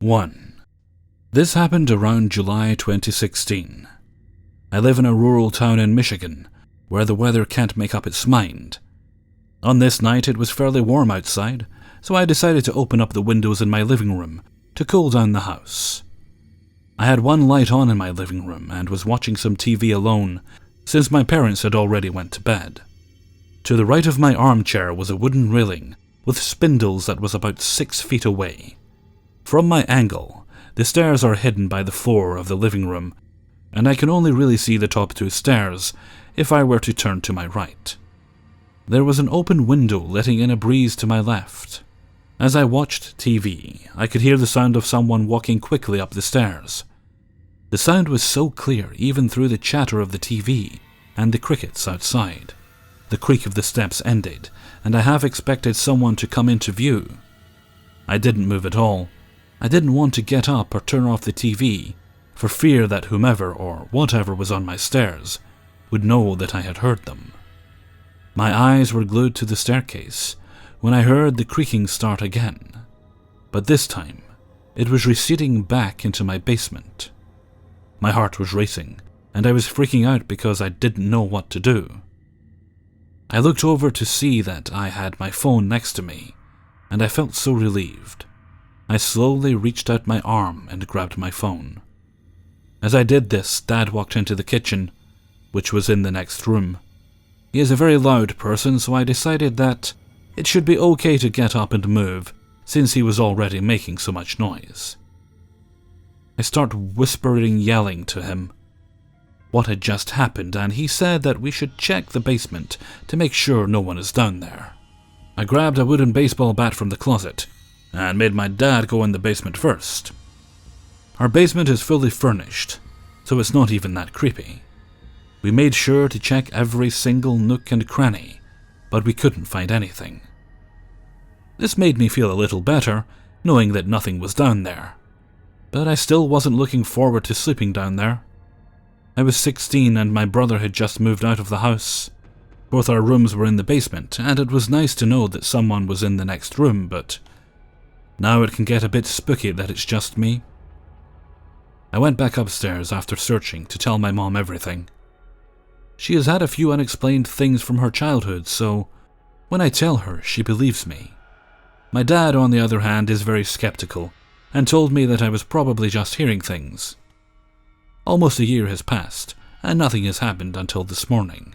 1. This happened around July 2016. I live in a rural town in Michigan, where the weather can't make up its mind. On this night it was fairly warm outside, so I decided to open up the windows in my living room to cool down the house. I had one light on in my living room and was watching some TV alone, since my parents had already went to bed. To the right of my armchair was a wooden railing with spindles that was about 6 feet away. From my angle, the stairs are hidden by the floor of the living room, and I can only really see the top 2 stairs if I were to turn to my right. There was an open window letting in a breeze to my left. As I watched TV, I could hear the sound of someone walking quickly up the stairs. The sound was so clear even through the chatter of the TV and the crickets outside. The creak of the steps ended, and I half expected someone to come into view. I didn't move at all. I didn't want to get up or turn off the TV, for fear that whomever or whatever was on my stairs would know that I had heard them. My eyes were glued to the staircase when I heard the creaking start again, but this time it was receding back into my basement. My heart was racing, and I was freaking out because I didn't know what to do. I looked over to see that I had my phone next to me, and I felt so relieved. I slowly reached out my arm and grabbed my phone. As I did this, Dad walked into the kitchen, which was in the next room. He is a very loud person, so I decided that it should be okay to get up and move, since he was already making so much noise. I started whispering, yelling to him what had just happened, and he said that we should check the basement to make sure no one is down there. I grabbed a wooden baseball bat from the closet and made my dad go in the basement first. Our basement is fully furnished, so it's not even that creepy. We made sure to check every single nook and cranny, but we couldn't find anything. This made me feel a little better, knowing that nothing was down there. But I still wasn't looking forward to sleeping down there. I was 16 and my brother had just moved out of the house. Both our rooms were in the basement, and it was nice to know that someone was in the next room, but now it can get a bit spooky that it's just me. I went back upstairs after searching to tell my mom everything. She has had a few unexplained things from her childhood, so when I tell her, she believes me. My dad, on the other hand, is very skeptical and told me that I was probably just hearing things. Almost a year has passed, and nothing has happened until this morning.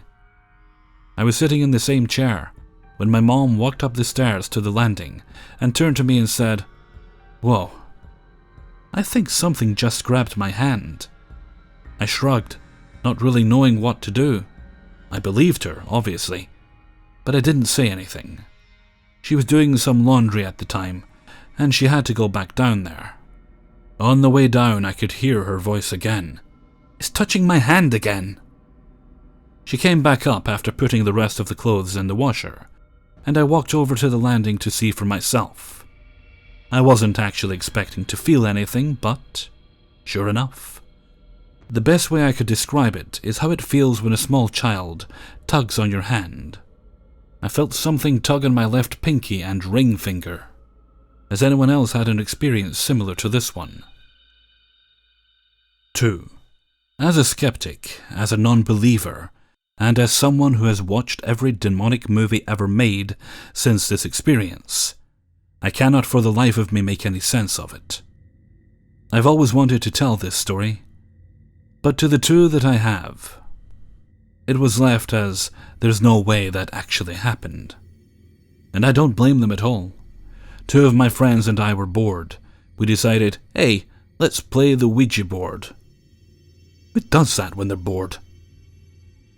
I was sitting in the same chair when my mom walked up the stairs to the landing and turned to me and said, "Whoa, I think something just grabbed my hand." I shrugged, not really knowing what to do. I believed her, obviously, but I didn't say anything. She was doing some laundry at the time, and she had to go back down there. On the way down, I could hear her voice again. "It's touching my hand again." She came back up after putting the rest of the clothes in the washer, and I walked over to the landing to see for myself. I wasn't actually expecting to feel anything, but sure enough. The best way I could describe it is how it feels when a small child tugs on your hand. I felt something tug on my left pinky and ring finger. Has anyone else had an experience similar to this one? 2. As a skeptic, as a non-believer, and as someone who has watched every demonic movie ever made since this experience, I cannot for the life of me make any sense of it. I've always wanted to tell this story, but to the 2 that I have, it was left as there's no way that actually happened. And I don't blame them at all. 2 of my friends and I were bored. We decided, hey, let's play the Ouija board. Who does that when they're bored?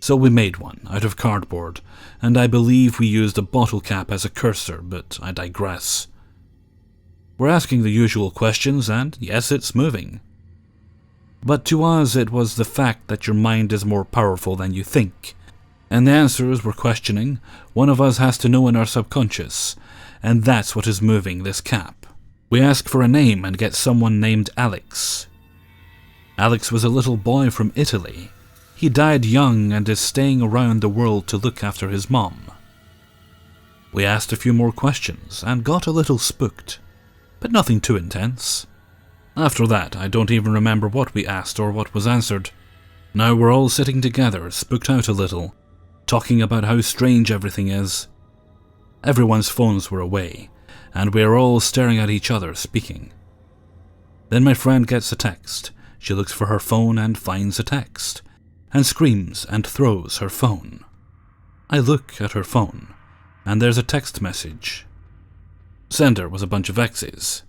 So we made one out of cardboard, and I believe we used a bottle cap as a cursor, but I digress. We're asking the usual questions, and yes, it's moving. But to us, it was the fact that your mind is more powerful than you think, and the answers we're questioning, one of us has to know in our subconscious, and that's what is moving this cap. We ask for a name and get someone named Alex. Alex was a little boy from Italy. He died young and is staying around the world to look after his mom. We asked a few more questions and got a little spooked, but nothing too intense. After that, I don't even remember what we asked or what was answered. Now we're all sitting together, spooked out a little, talking about how strange everything is. Everyone's phones were away, and we are all staring at each other, speaking. Then my friend gets a text. She looks for her phone and finds a text, and screams and throws her phone. I look at her phone, and there's a text message. Sender was a bunch of X's.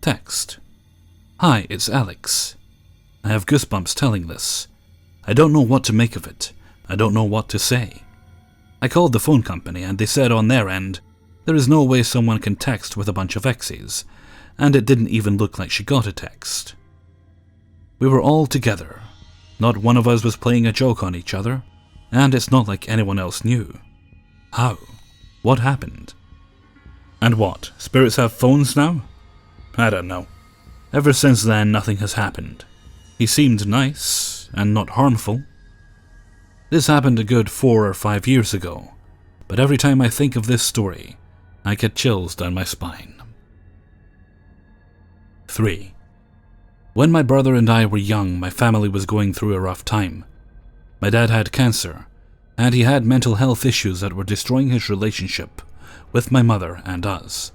Text. Hi, it's Alex. I have goosebumps telling this. I don't know what to make of it. I don't know what to say. I called the phone company and they said on their end, there is no way someone can text with a bunch of X's, and it didn't even look like she got a text. We were all together. Not one of us was playing a joke on each other, and it's not like anyone else knew. How? What happened? And what, spirits have phones now? I don't know. Ever since then, nothing has happened. He seemed nice and not harmful. This happened a good 4 or 5 years ago, but every time I think of this story, I get chills down my spine. 3. When my brother and I were young, my family was going through a rough time. My dad had cancer, and he had mental health issues that were destroying his relationship with my mother and us.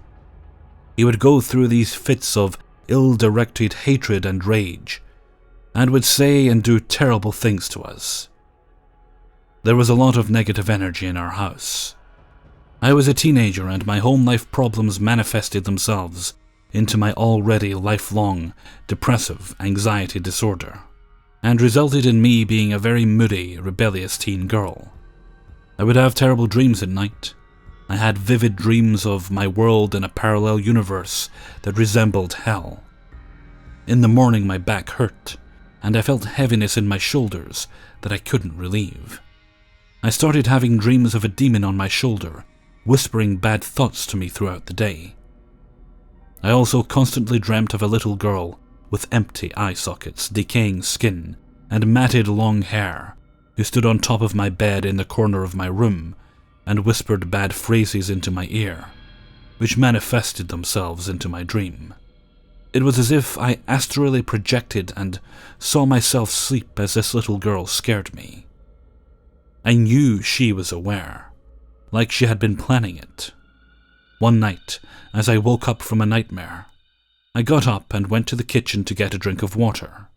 He would go through these fits of ill-directed hatred and rage, and would say and do terrible things to us. There was a lot of negative energy in our house. I was a teenager and my home life problems manifested themselves into my already lifelong depressive anxiety disorder, and resulted in me being a very moody, rebellious teen girl. I would have terrible dreams at night. I had vivid dreams of my world in a parallel universe that resembled hell. In the morning my back hurt, and I felt heaviness in my shoulders that I couldn't relieve. I started having dreams of a demon on my shoulder, whispering bad thoughts to me throughout the day. I also constantly dreamt of a little girl with empty eye sockets, decaying skin, and matted long hair, who stood on top of my bed in the corner of my room and whispered bad phrases into my ear, which manifested themselves into my dream. It was as if I astrally projected and saw myself sleep as this little girl scared me. I knew she was aware, like she had been planning it. One night, as I woke up from a nightmare, I got up and went to the kitchen to get a drink of water.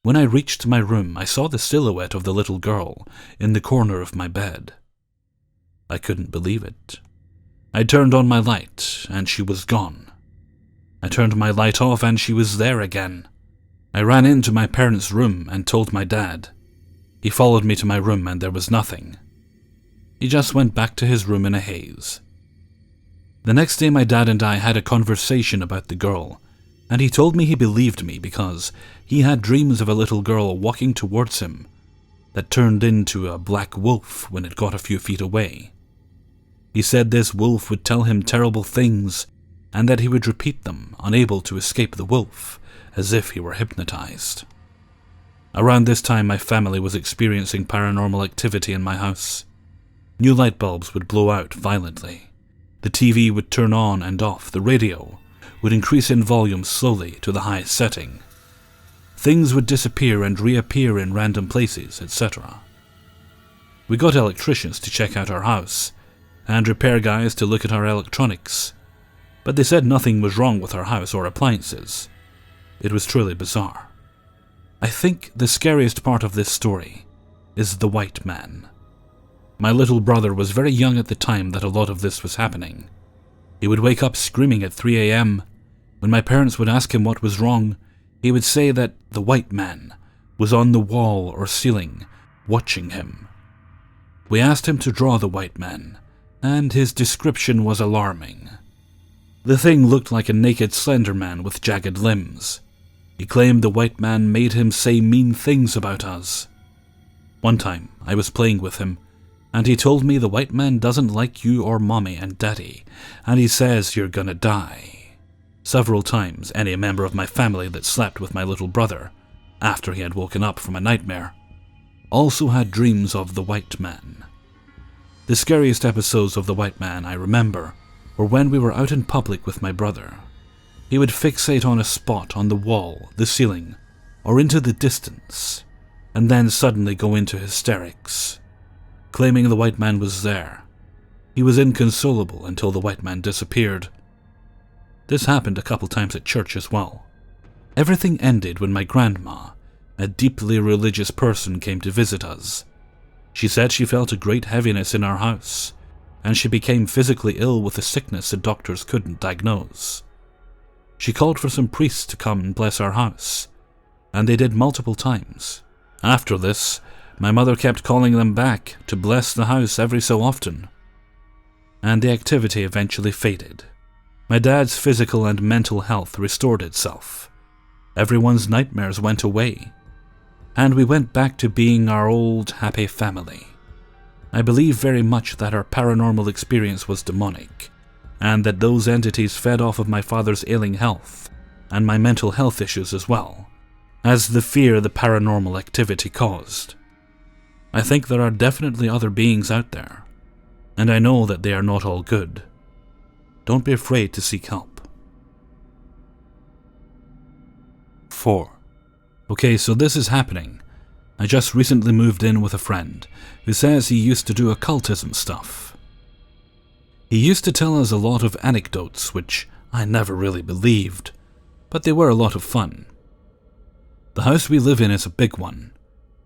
When I reached my room, I saw the silhouette of the little girl in the corner of my bed. I couldn't believe it. I turned on my light, and she was gone. I turned my light off, and she was there again. I ran into my parents' room and told my dad. He followed me to my room, and there was nothing. He just went back to his room in a haze. The next day my dad and I had a conversation about the girl, and he told me he believed me because he had dreams of a little girl walking towards him that turned into a black wolf when it got a few feet away. He said this wolf would tell him terrible things and that he would repeat them, unable to escape the wolf, as if he were hypnotized. Around this time my family was experiencing paranormal activity in my house. New light bulbs would blow out violently. The TV would turn on and off. The radio would increase in volume slowly to the highest setting. Things would disappear and reappear in random places, etc. We got electricians to check out our house, and repair guys to look at our electronics, but they said nothing was wrong with our house or appliances. It was truly bizarre. I think the scariest part of this story is the white man. My little brother was very young at the time that a lot of this was happening. He would wake up screaming at 3 a.m. When my parents would ask him what was wrong, he would say that the white man was on the wall or ceiling, watching him. We asked him to draw the white man, and his description was alarming. The thing looked like a naked slender man with jagged limbs. He claimed the white man made him say mean things about us. One time, I was playing with him, and he told me the white man doesn't like you or mommy and daddy, and he says you're gonna die. Several times, any member of my family that slept with my little brother, after he had woken up from a nightmare, also had dreams of the white man. The scariest episodes of the white man I remember were when we were out in public with my brother. He would fixate on a spot on the wall, the ceiling, or into the distance, and then suddenly go into hysterics, claiming the white man was there. He was inconsolable until the white man disappeared. This happened a couple times at church as well. Everything ended when my grandma, a deeply religious person, came to visit us. She said she felt a great heaviness in our house, and she became physically ill with a sickness the doctors couldn't diagnose. She called for some priests to come and bless our house, and they did multiple times. After this, my mother kept calling them back to bless the house every so often, and the activity eventually faded. My dad's physical and mental health restored itself. Everyone's nightmares went away, and we went back to being our old, happy family. I believe very much that our paranormal experience was demonic, and that those entities fed off of my father's ailing health, and my mental health issues as well, as the fear the paranormal activity caused. I think there are definitely other beings out there, and I know that they are not all good. Don't be afraid to seek help. 4. Okay, so this is happening. I just recently moved in with a friend who says he used to do occultism stuff. He used to tell us a lot of anecdotes, which I never really believed, but they were a lot of fun. The house we live in is a big one,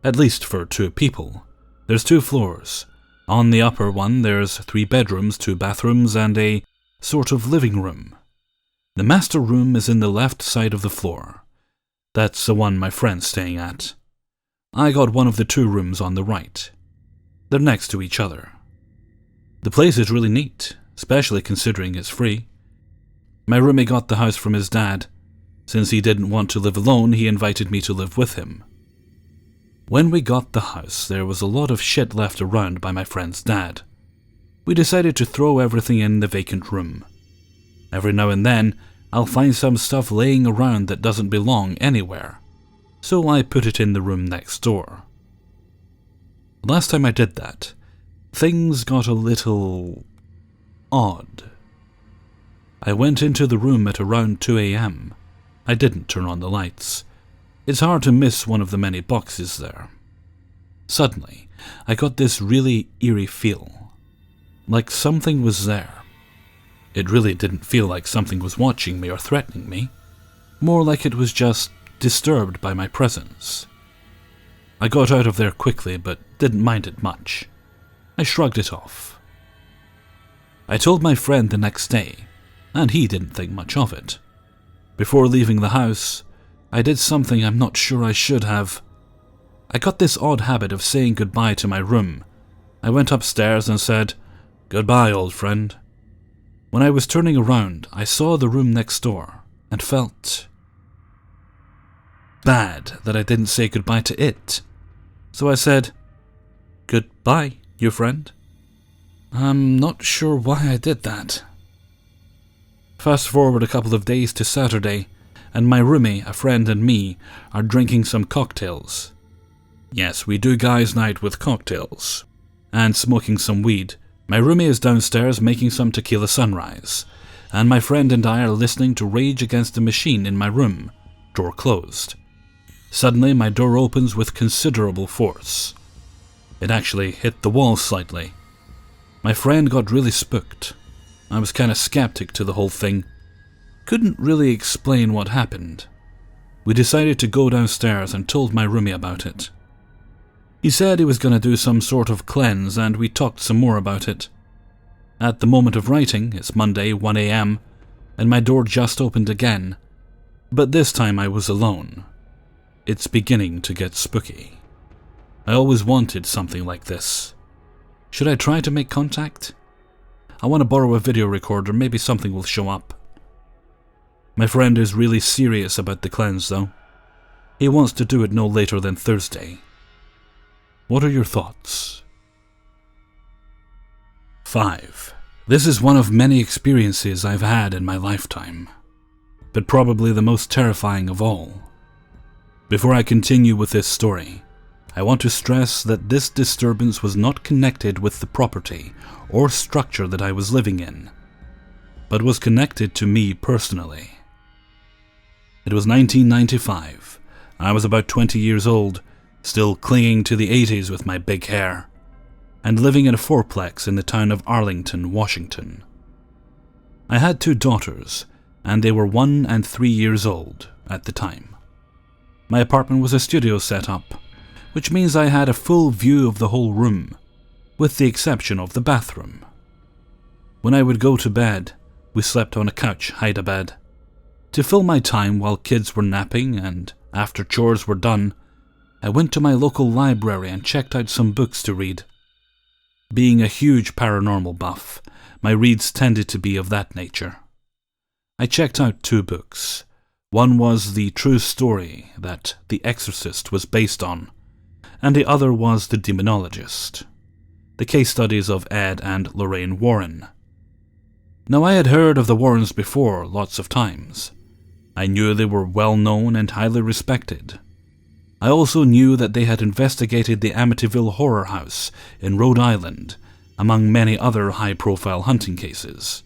at least for 2 people. There's 2 floors. On the upper one there's 3 bedrooms, 2 bathrooms, and a sort of living room. The master room is in the left side of the floor. That's the one my friend's staying at. I got one of the 2 rooms on the right. They're next to each other. The place is really neat, especially considering it's free. My roomie got the house from his dad. Since he didn't want to live alone, he invited me to live with him. When we got the house, there was a lot of shit left around by my friend's dad. We decided to throw everything in the vacant room. Every now and then, I'll find some stuff laying around that doesn't belong anywhere, so I put it in the room next door. Last time I did that, things got a little odd. I went into the room at around 2 a.m. I didn't turn on the lights. It's hard to miss one of the many boxes there. Suddenly, I got this really eerie feel, like something was there. It really didn't feel like something was watching me or threatening me, more like it was just disturbed by my presence. I got out of there quickly, but didn't mind it much. I shrugged it off. I told my friend the next day, and he didn't think much of it. Before leaving the house, I did something I'm not sure I should have. I got this odd habit of saying goodbye to my room. I went upstairs and said, "Goodbye, old friend." When I was turning around, I saw the room next door and felt bad that I didn't say goodbye to it. So I said, "Goodbye, your friend." I'm not sure why I did that. Fast forward a couple of days to Saturday, and my roomie, a friend, and me are drinking some cocktails. Yes, we do guys' night with cocktails. And smoking some weed. My roomie is downstairs making some tequila sunrise, and my friend and I are listening to Rage Against the Machine in my room, door closed. Suddenly, my door opens with considerable force. It actually hit the wall slightly. My friend got really spooked. I was kinda skeptic to the whole thing. Couldn't really explain what happened. We decided to go downstairs and told my roomie about it. He said he was going to do some sort of cleanse, and we talked some more about it. At the moment of writing, it's Monday, 1 a.m., and my door just opened again, but this time I was alone. It's beginning to get spooky. I always wanted something like this. Should I try to make contact? I want to borrow a video recorder, maybe something will show up. My friend is really serious about the cleanse, though. He wants to do it no later than Thursday. What are your thoughts? 5. This is one of many experiences I've had in my lifetime, but probably the most terrifying of all. Before I continue with this story, I want to stress that this disturbance was not connected with the property or structure that I was living in, but was connected to me personally. It was 1995. I was about 20 years old, still clinging to the 80s with my big hair, and living in a fourplex in the town of Arlington, Washington. I had 2 daughters, and they were 1 and 3 years old at the time. My apartment was a studio setup, which means I had a full view of the whole room, with the exception of the bathroom. When I would go to bed, we slept on a couch, hide-a-bed. To fill my time while kids were napping and after chores were done, I went to my local library and checked out some books to read. Being a huge paranormal buff, my reads tended to be of that nature. I checked out 2 books. One was the true story that The Exorcist was based on, and the other was The Demonologist, the case studies of Ed and Lorraine Warren. Now, I had heard of the Warrens before lots of times. I knew they were well known and highly respected. I also knew that they had investigated the Amityville Horror House in Rhode Island, among many other high-profile hunting cases.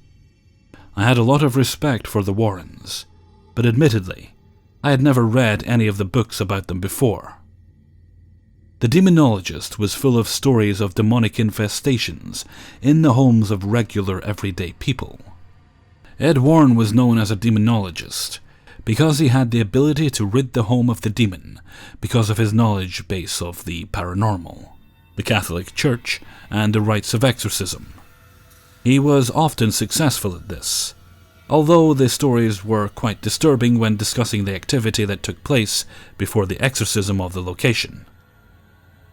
I had a lot of respect for the Warrens, but admittedly, I had never read any of the books about them before. The Demonologist was full of stories of demonic infestations in the homes of regular everyday people. Ed Warren was known as a demonologist because he had the ability to rid the home of the demon because of his knowledge base of the paranormal, the Catholic Church, and the rites of exorcism. He was often successful at this, although the stories were quite disturbing when discussing the activity that took place before the exorcism of the location.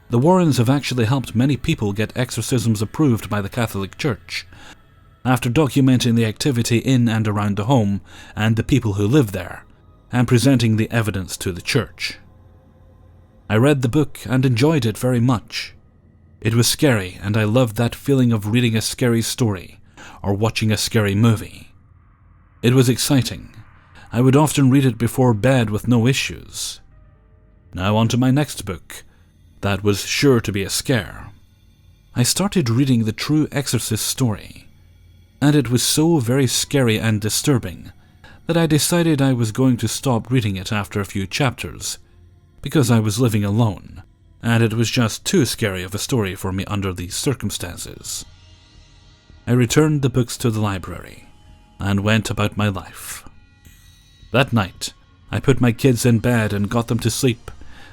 The Warrens have actually helped many people get exorcisms approved by the Catholic Church, after documenting the activity in and around the home and the people who live there, and presenting the evidence to the church. I read the book and enjoyed it very much. It was scary, and I loved that feeling of reading a scary story or watching a scary movie. It was exciting. I would often read it before bed with no issues. Now on to my next book. That was sure to be a scare. I started reading the true Exorcist story, and it was so very scary and disturbing that I decided I was going to stop reading it after a few chapters, because I was living alone, and it was just too scary of a story for me under these circumstances. I returned the books to the library, and went about my life. That night, I put my kids in bed and got them to sleep,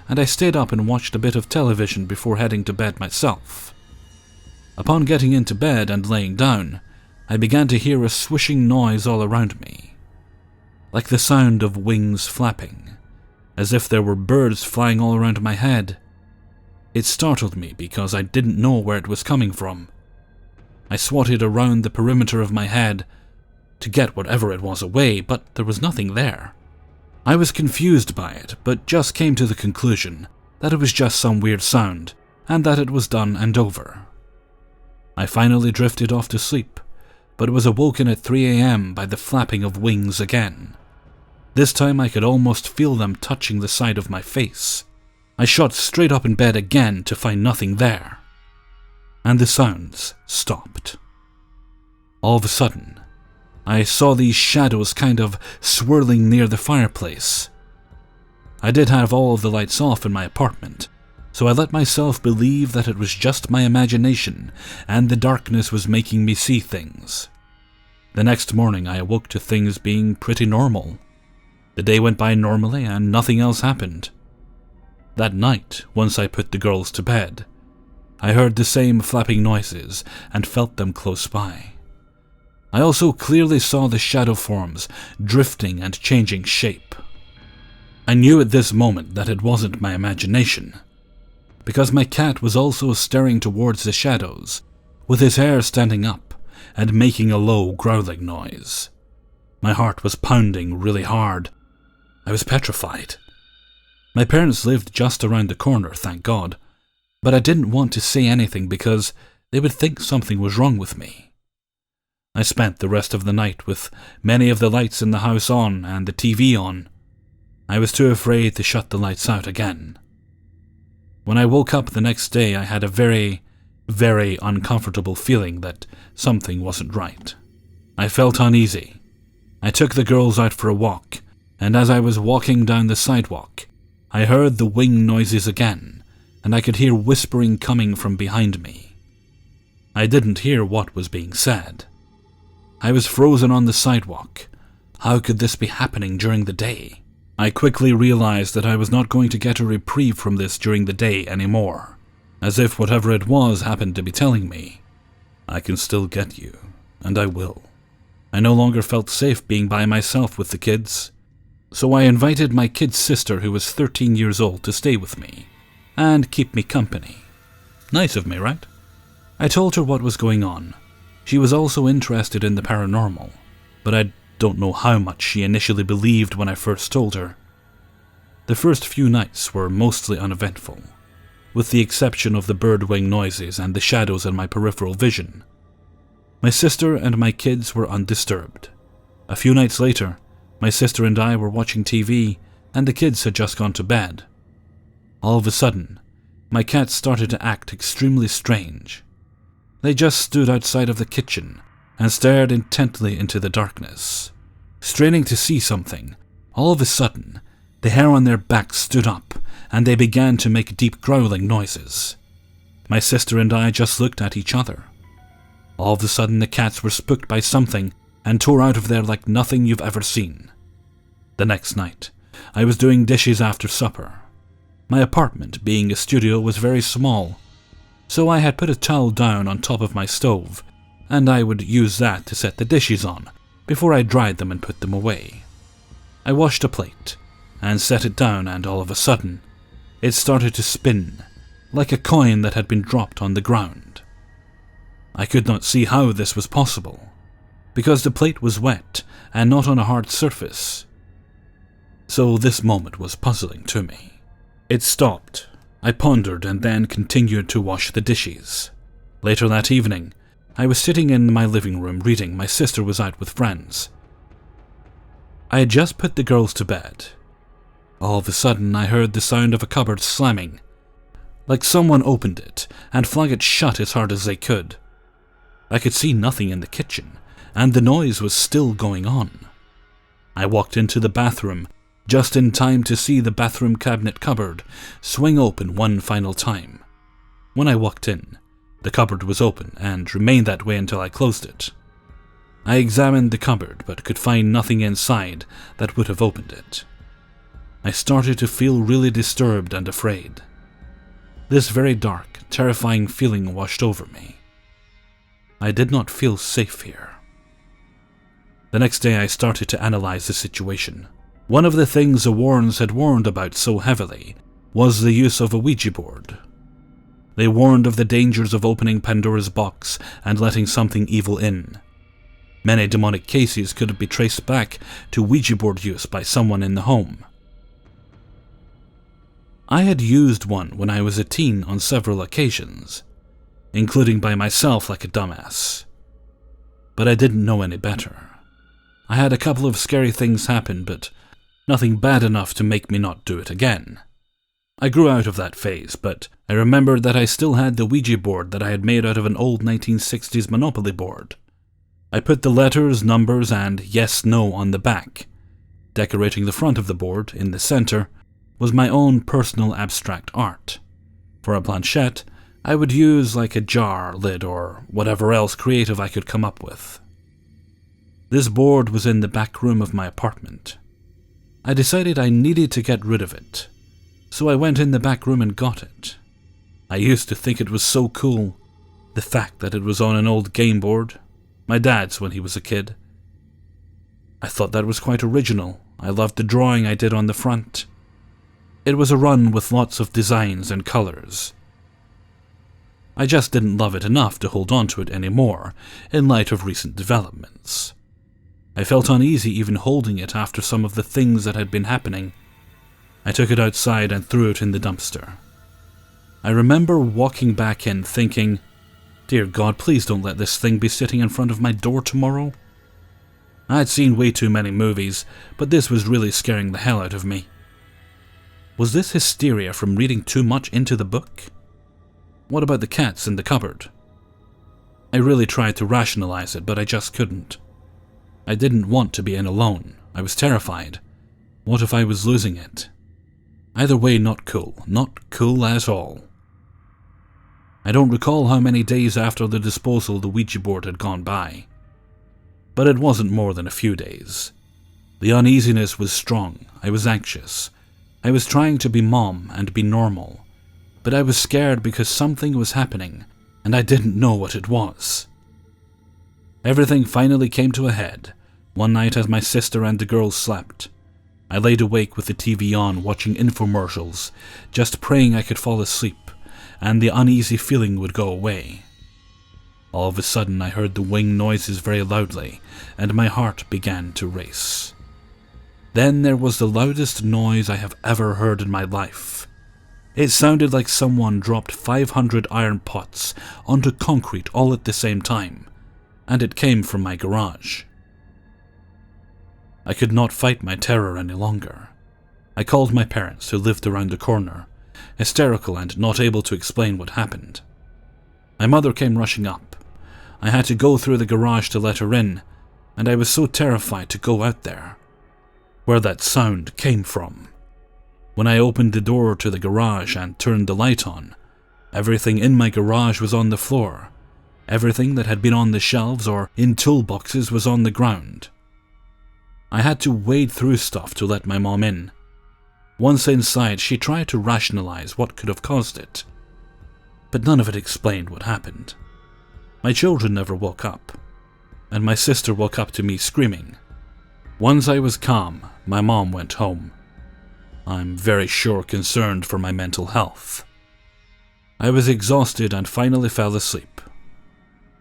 and I stayed up and watched a bit of television before heading to bed myself. Upon getting into bed and laying down, I began to hear a swishing noise all around me, like the sound of wings flapping, as if there were birds flying all around my head. It startled me because I didn't know where it was coming from. I swatted around the perimeter of my head to get whatever it was away, but there was nothing there. I was confused by it, but just came to the conclusion that it was just some weird sound, and that it was done and over. I finally drifted off to sleep, but was awoken at 3 a.m. by the flapping of wings again. This time I could almost feel them touching the side of my face. I shot straight up in bed again to find nothing there, and the sounds stopped. All of a sudden, I saw these shadows kind of swirling near the fireplace. I did have all of the lights off in my apartment, so I let myself believe that it was just my imagination and the darkness was making me see things. The next morning I awoke to things being pretty normal. The day went by normally and nothing else happened. That night, once I put the girls to bed, I heard the same flapping noises and felt them close by. I also clearly saw the shadow forms drifting and changing shape. I knew at this moment that it wasn't my imagination, because my cat was also staring towards the shadows, with his hair standing up and making a low growling noise. My heart was pounding really hard. I was petrified. My parents lived just around the corner, thank God, but I didn't want to say anything because they would think something was wrong with me. I spent the rest of the night with many of the lights in the house on and the TV on. I was too afraid to shut the lights out again. When I woke up the next day, I had a very, very uncomfortable feeling that something wasn't right. I felt uneasy. I took the girls out for a walk, and as I was walking down the sidewalk, I heard the wing noises again, and I could hear whispering coming from behind me. I didn't hear what was being said. I was frozen on the sidewalk. How could this be happening during the day? I quickly realized that I was not going to get a reprieve from this during the day anymore, as if whatever it was happened to be telling me, I can still get you, and I will. I no longer felt safe being by myself with the kids, so I invited my kid's sister, who was 13 years old, to stay with me and keep me company. Nice of me, right? I told her what was going on. She was also interested in the paranormal, but I don't know how much she initially believed when I first told her. The first few nights were mostly uneventful, with the exception of the bird wing noises and the shadows in my peripheral vision. My sister and my kids were undisturbed. A few nights later, my sister and I were watching TV, and the kids had just gone to bed. All of a sudden, my cats started to act extremely strange. They just stood outside of the kitchen and stared intently into the darkness, straining to see something. All of a sudden, the hair on their backs stood up, and they began to make deep growling noises. My sister and I just looked at each other. All of a sudden, the cats were spooked by something and tore out of there like nothing you've ever seen. The next night, I was doing dishes after supper. My apartment, being a studio, was very small, so I had put a towel down on top of my stove, and I would use that to set the dishes on before I dried them and put them away. I washed a plate and set it down, and all of a sudden, it started to spin, like a coin that had been dropped on the ground. I could not see how this was possible, because the plate was wet and not on a hard surface. So this moment was puzzling to me. It stopped. I pondered and then continued to wash the dishes. Later that evening, I was sitting in my living room reading. My sister was out with friends. I had just put the girls to bed. All of a sudden, I heard the sound of a cupboard slamming, like someone opened it and flung it shut as hard as they could. I could see nothing in the kitchen, and the noise was still going on. I walked into the bathroom, just in time to see the bathroom cabinet cupboard swing open one final time. When I walked in, the cupboard was open and remained that way until I closed it. I examined the cupboard but could find nothing inside that would have opened it. I started to feel really disturbed and afraid. This very dark, terrifying feeling washed over me. I did not feel safe here. The next day I started to analyze the situation. One of the things the Warrens had warned about so heavily was the use of a Ouija board. They warned of the dangers of opening Pandora's box and letting something evil in. Many demonic cases could be traced back to Ouija board use by someone in the home. I had used one when I was a teen on several occasions, including by myself like a dumbass. But I didn't know any better. I had a couple of scary things happen, but nothing bad enough to make me not do it again. I grew out of that phase, but I remembered that I still had the Ouija board that I had made out of an old 1960s Monopoly board. I put the letters, numbers, and yes/no on the back. Decorating the front of the board, in the center, was my own personal abstract art. For a planchette, I would use like a jar lid or whatever else creative I could come up with. This board was in the back room of my apartment. I decided I needed to get rid of it, so I went in the back room and got it. I used to think it was so cool, the fact that it was on an old game board, my dad's when he was a kid. I thought that was quite original. I loved the drawing I did on the front. It was a run with lots of designs and colors. I just didn't love it enough to hold on to it anymore, in light of recent developments. I felt uneasy even holding it after some of the things that had been happening. I took it outside and threw it in the dumpster. I remember walking back in thinking, dear God, please don't let this thing be sitting in front of my door tomorrow. I had seen way too many movies, but this was really scaring the hell out of me. Was this hysteria from reading too much into the book? What about the cats in the cupboard? I really tried to rationalize it, but I just couldn't. I didn't want to be in alone. I was terrified. What if I was losing it? Either way, not cool. Not cool at all. I don't recall how many days after the disposal the Ouija board had gone by. But it wasn't more than a few days. The uneasiness was strong. I was anxious. I was trying to be mom and be normal. But I was scared because something was happening, and I didn't know what it was. Everything finally came to a head, one night as my sister and the girls slept. I laid awake with the TV on, watching infomercials, just praying I could fall asleep, and the uneasy feeling would go away. All of a sudden I heard the wing noises very loudly, and my heart began to race. Then there was the loudest noise I have ever heard in my life. It sounded like someone dropped 500 iron pots onto concrete all at the same time, and it came from my garage. I could not fight my terror any longer. I called my parents, who lived around the corner, hysterical and not able to explain what happened. My mother came rushing up. I had to go through the garage to let her in, and I was so terrified to go out there, where that sound came from. When I opened the door to the garage and turned the light on, everything in my garage was on the floor. Everything that had been on the shelves or in toolboxes was on the ground. I had to wade through stuff to let my mom in. Once inside, she tried to rationalize what could have caused it, but none of it explained what happened. My children never woke up, and my sister woke up to me screaming. Once I was calm, my mom went home. I'm very sure concerned for my mental health. I was exhausted and finally fell asleep.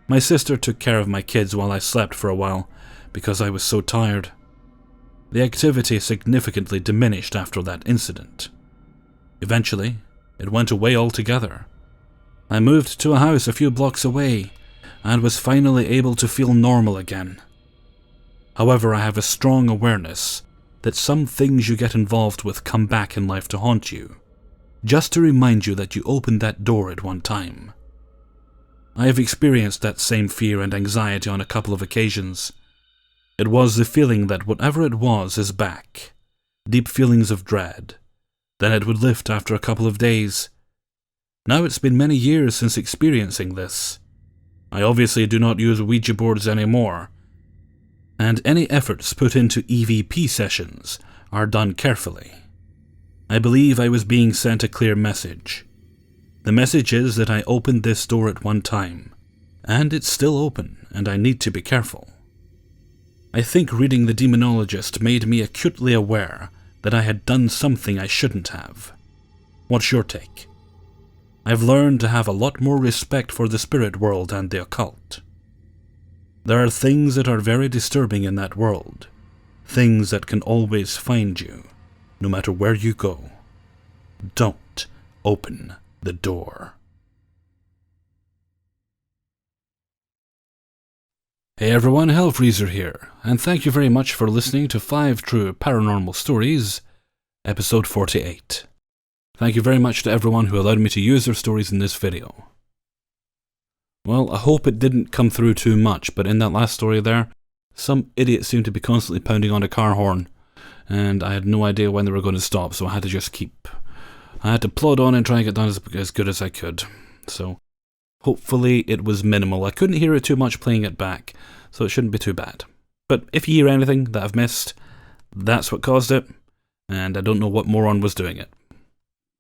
My sister took care of my kids while I slept for a while because I was so tired. The activity significantly diminished after that incident. Eventually, it went away altogether. I moved to a house a few blocks away and was finally able to feel normal again. However, I have a strong awareness that some things you get involved with come back in life to haunt you, just to remind you that you opened that door at one time. I have experienced that same fear and anxiety on a couple of occasions. It was the feeling that whatever it was is back, deep feelings of dread. Then it would lift after a couple of days. Now it's been many years since experiencing this. I obviously do not use Ouija boards anymore, and any efforts put into EVP sessions are done carefully. I believe I was being sent a clear message. The message is that I opened this door at one time, and it's still open, and I need to be careful. I think reading The Demonologist made me acutely aware that I had done something I shouldn't have. What's your take? I've learned to have a lot more respect for the spirit world and the occult. There are things that are very disturbing in that world, things that can always find you, no matter where you go. Don't open the door. Hey everyone, Hellfreezer here, and thank you very much for listening to 5 True Paranormal Stories, episode 48. Thank you very much to everyone who allowed me to use their stories in this video. Well, I hope it didn't come through too much, but in that last story there, some idiot seemed to be constantly pounding on a car horn, and I had no idea when they were going to stop, so I had to just I had to plod on and try and get done as good as I could. So, hopefully it was minimal. I couldn't hear it too much playing it back, so it shouldn't be too bad. But if you hear anything that I've missed, that's what caused it, and I don't know what moron was doing it.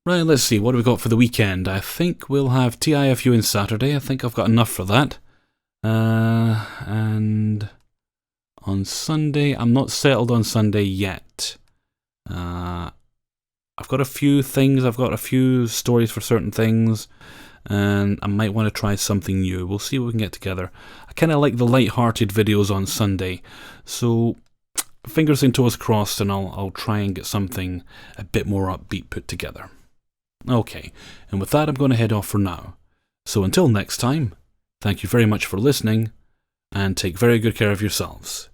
Right, let's see, what do we got for the weekend? I think we'll have TIFU on Saturday. I think I've got enough for that. And on Sunday, I'm not settled on Sunday yet. I've got a few things, I've got a few stories for certain things, and I might want to try something new. We'll see what we can get together. I kind of like the light-hearted videos on Sunday, so fingers and toes crossed, and I'll try and get something a bit more upbeat put together. Okay, and with that I'm going to head off for now. So until next time, thank you very much for listening, and take very good care of yourselves.